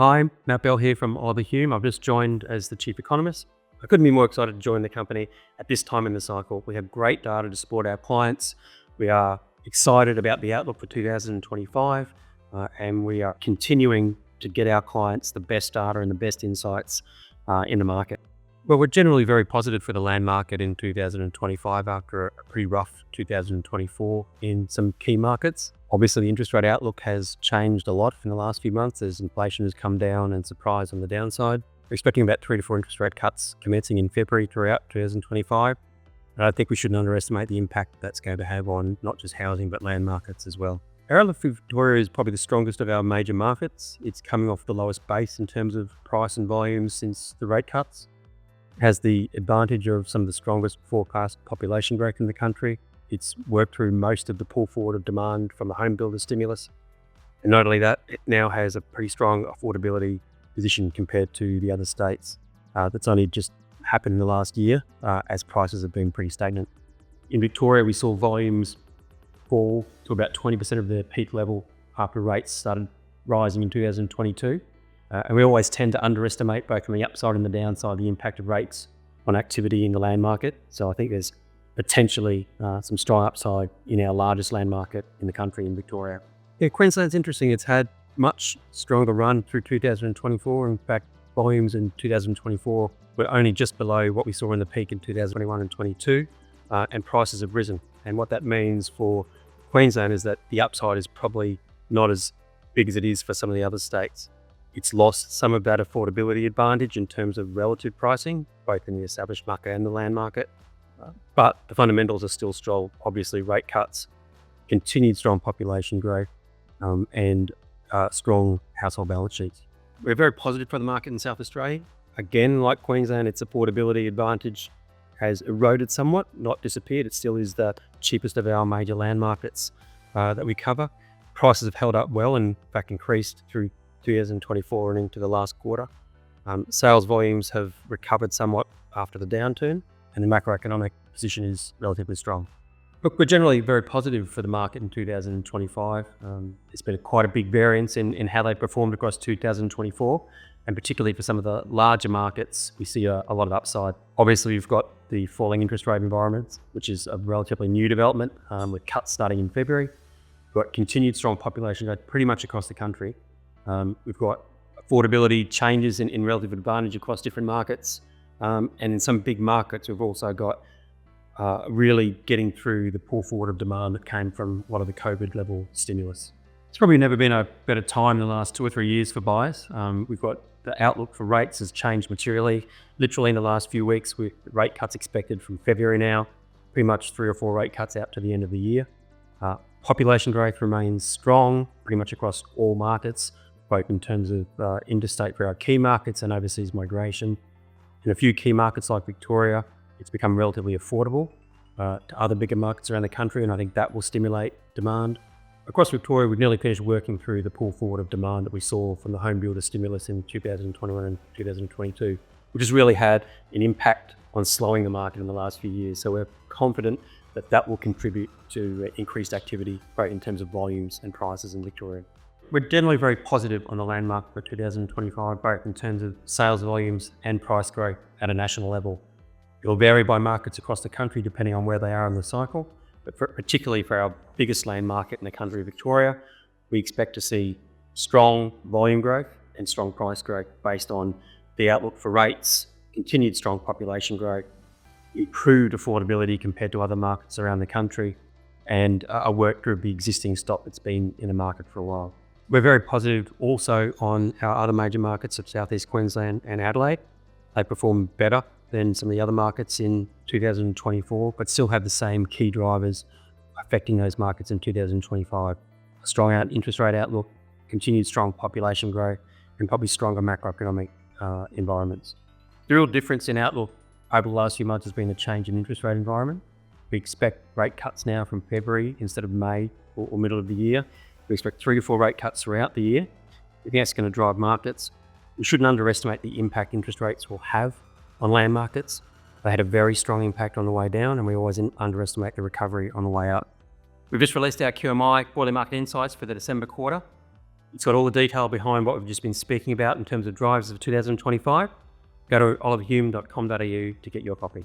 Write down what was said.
Hi, Matt Bell here from Oliver Hume. I've just joined as the Chief Economist. I couldn't be more excited to join the company at this time in the cycle. We have great data to support our clients. We are excited about the outlook for 2025, and we are continuing to get our clients the best data and the best insights in the market. Well, we're generally very positive for the land market in 2025 after a pretty rough 2024 in some key markets. Obviously, the interest rate outlook has changed a lot in the last few months as inflation has come down and surprised on the downside. We're expecting about 3 to 4 interest rate cuts commencing in February throughout 2025. And I think we shouldn't underestimate the impact that's going to have on not just housing, but land markets as well. Our outlook for Victoria is probably the strongest of our major markets. It's coming off the lowest base in terms of price and volume since the rate cuts. It has the advantage of some of the strongest forecast population growth in the country. It's worked through most of the pull forward of demand from the home builder stimulus. And not only that, it now has a pretty strong affordability position compared to the other states. That's only just happened in the last year as prices have been pretty stagnant. In Victoria, we saw volumes fall to about 20% of their peak level after rates started rising in 2022. And we always tend to underestimate both on the upside and the downside the impact of rates on activity in the land market. So I think there's potentially some strong upside in our largest land market in the country in Victoria. Yeah, Queensland's interesting. It's had much stronger run through 2024. In fact, volumes in 2024 were only just below what we saw in the peak in 2021 and 22, and prices have risen. And what that means for Queensland is that the upside is probably not as big as it is for some of the other states. It's lost some of that affordability advantage in terms of relative pricing, both in the established market and the land market. But the fundamentals are still strong. Obviously, rate cuts, continued strong population growth, and strong household balance sheets. We're very positive for the market in South Australia. Again, like Queensland, its affordability advantage has eroded somewhat, not disappeared. It still is the cheapest of our major land markets that we cover. Prices have held up well and in fact increased through 2024 and into the last quarter. Sales volumes have recovered somewhat after the downturn, and the macroeconomic position is relatively strong. Look, we're generally very positive for the market in 2025. There's been quite a big variance in how they performed across 2024, and particularly for some of the larger markets, we see a lot of upside. Obviously, we've got the falling interest rate environment, which is a relatively new development with cuts starting in February. We've got continued strong population growth pretty much across the country. We've got affordability changes in relative advantage across different markets. And in some big markets, we've also got really getting through the pull forward of demand that came from a lot of the COVID level stimulus. It's probably never been a better time in the last 2 or 3 years for buyers. We've got the outlook for rates has changed materially, literally in the last few weeks with rate cuts expected from February now, pretty much 3 or 4 rate cuts out to the end of the year. Population growth remains strong pretty much across all markets, both in terms of interstate for our key markets and overseas migration. In a few key markets like Victoria, it's become relatively affordable to other bigger markets around the country, and I think that will stimulate demand. Across Victoria, we've nearly finished working through the pull forward of demand that we saw from the home builder stimulus in 2021 and 2022, which has really had an impact on slowing the market in the last few years. So we're confident that that will contribute to increased activity, both in terms of volumes and prices in Victoria. We're generally very positive on the land market for 2025, both in terms of sales volumes and price growth at a national level. It will vary by markets across the country depending on where they are in the cycle, but particularly for our biggest land market in the country of Victoria, we expect to see strong volume growth and strong price growth based on the outlook for rates, continued strong population growth, improved affordability compared to other markets around the country, and a work through the existing stock that's been in the market for a while. We're very positive also on our other major markets of Southeast Queensland and Adelaide. They perform better than some of the other markets in 2024, but still have the same key drivers affecting those markets in 2025. A strong interest rate outlook, continued strong population growth, and probably stronger macroeconomic environments. The real difference in outlook over the last few months has been the change in interest rate environment. We expect rate cuts now from February instead of May or middle of the year. We expect 3 to 4 rate cuts throughout the year. We think that's going to drive markets. We shouldn't underestimate the impact interest rates will have on land markets. They had a very strong impact on the way down, and we always underestimate the recovery on the way up. We've just released our QMI quarterly market insights for the December quarter. It's got all the detail behind what we've just been speaking about in terms of drives of 2025. Go to oliverhume.com.au to get your copy.